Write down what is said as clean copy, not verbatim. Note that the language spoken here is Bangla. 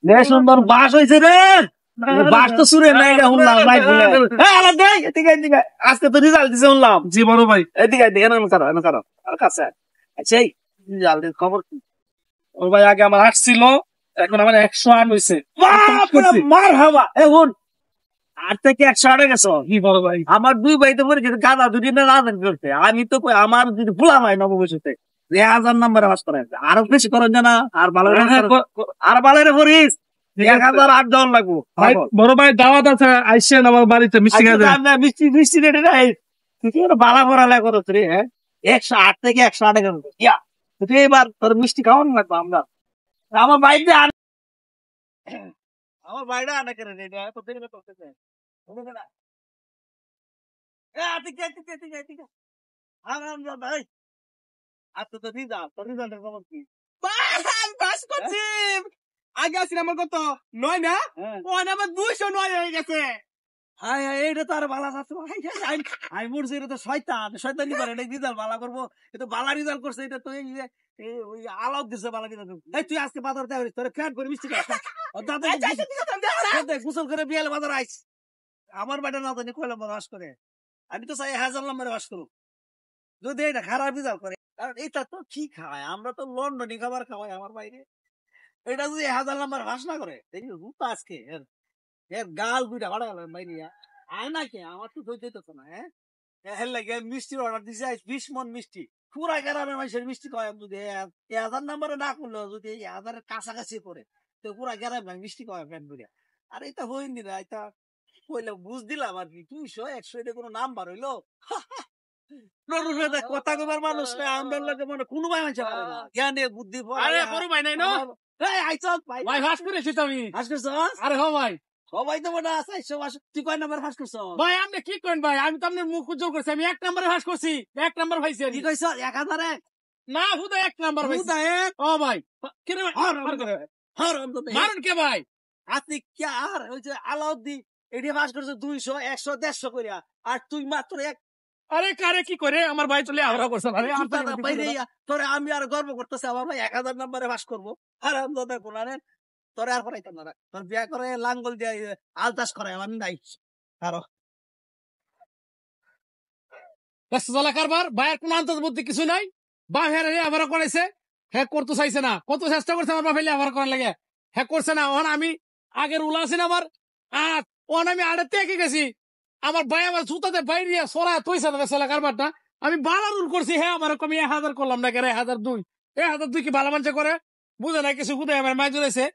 রে সুন্দর বাস হয়েছে রে, বাস তো সুরে নাই রে, শুনলাম নাই বলে। আলাদা এদিকে এদিকে, আজকে তো রেজাল্ট দিছে শুনলাম। জি বড় ভাই, এদিকে এদিকে এনে কারো এনে কারো আর কাছে। আচ্ছা এই রেজাল্টের খবর কি? ওর ভাই আগে আমার 8 ছিল, এখন আমার 108 হয়েছে। মার হাওয়া এখন 8 থেকে 108 গেছো। কি বড় ভাই, আমার 2 ভাই তো পরীক্ষা গাদা দুদিন রাজনীতি করতে, আমি তো কই আমার যদি ভুলা হয় নববর্ষতে 1000 নম্বরে পাস করে, আরো বেশি করেন জানা, আর ভালো আর ভালো করিস, 1008 জন লাগবো। ভাই বড় ভাই দাওয়াত আছে, আইসেন আমার বাড়িতে মিষ্টি খাওয়া যায়। মিষ্টি মিষ্টি রেটে নাই তুই বালা ভরালে করছ রে। হ্যাঁ 108 থেকে 108 গেল ইয়া তুই এবার তোর মিষ্টি খাওয়ান লাগবো আমরা। আমার বাইরে আমার বাইরে আনা করে রে, তো দেখে করতেছে বুঝলে না। ঠিক আছে ঠিক আছে ঠিক আছে ঠিক আছে আরাম যা ভাই। আচ্ছা তো ঠিক আছে, তোর রেজাল্টের খবর কি? পাস করছি। আগে আসছিল আমার কত 9 না, ওই আমার 209 হয়ে গেছে। হাই হাই এইটা তো আর বালা যাচ্ছে। আমি মরছি, এটা তো শয়তান, শয়তানি করে এটা রেজাল্ট বালা করবো। এটা বালা রেজাল্ট করছে, এটা তো ওই আলাপ দিছে বালা রেজাল্ট। এই তুই আজকে বাজার দেয় তোর ফ্যাট করে মিষ্টি গোসল করে বিয়ালে বাজার আইস। আমার বাড়ি না জানি কয়লা বাস করে, আমি তো চাই 1000 নম্বরে বাস করুক। যদি এটা খারাপ রেজাল্ট করে, কারণ এটা তো কি খাওয়ায়, আমরা তো লন্ডনি খাবার খাওয়াই আমার বাইরে। এটা যদি 1000 নম্বর বাস না করে আজকে এর গাল দুইটা ভাড়া গেল বাইরে আয় নাকি আমার তো ধৈর্য তো না। হ্যাঁ এর লাগে মিষ্টির অর্ডার দিছে 20 মন মিষ্টি, পুরা গ্রামের মানুষের মিষ্টি খাওয়াই। যদি 1000 নম্বরে না করলো, যদি 1000-এর কাছাকাছি পড়ে, তো পুরা গ্রামে মিষ্টি খাওয়াই প্যান্ট বুড়িয়া। আর এটা হইনি না, এটা কইলে বুঝ দিলাম আর কি 200 100 এটা কোনো নাম্বার হইলো। কথা কবার মানুষ নাই, আমরা লাগে মনে কোনো ভাই মানুষ জ্ঞানে বুদ্ধি আরে বড় ভাই নাই না, ভাই ভাই ফাঁস করেছি তো আমি। ফাঁস করছ? আরে হো ভাই, সবাই তো মনে আছে তুই কয় নাম্বার ফাঁস করছ? ভাই আপনি কি করেন ভাই, আমি তো আপনার মুখ উজ্জ্বল করছি, আমি 1 নম্বরে ফাঁস করছি, 1 নম্বর পাইছি। কি কইছ 1001? না হুদা 1 নম্বর পাইছি। হুদা 1? ও ভাই কি রে মারুন কে ভাই? আপনি কি আর ওই যে আলাউদ্দিন এডি ফাঁস করছে 200 100 150 কইরা, আর তুই মাত্র 1। আরে কারে কি করে আমার ভাই চলে আমরা করছেন। আরে তোরে আমি আর গর্ব করতেছি আমার ভাই 1000 নম্বরে পাস করবো। আর আমাদের কোনারে তোরে আর করাইতাম না, তোর বিয়া করে লাঙ্গল দিয়ে আল চাষ করাই আমার নাই। আরো ব্যস্ত চলা কারবার, ভাইয়ের কোন আন্তর্জাতিক বুদ্ধি কিছু নাই। বা হ্যাঁ আবার করাইছে, হ্যাঁ করতে চাইছে না, কত চেষ্টা করছে আমার বাপ আবার করার লাগে, হ্যাঁ করছে না। ওখানে আমি আগের উলা আছি না আমার, আর ওখানে আমি আড়ে একে গেছি, আমার ভাই আমার জুতাতে বাইরে সরা তৈছে না চলা কারবারটা। আমি বালা রুল করছি, হ্যাঁ আমার কমি 1000 করলাম না, 1002 কি ভালো মানুষ করে বুঝে না কিছু, খুদে আমার মাই জুড়েছে।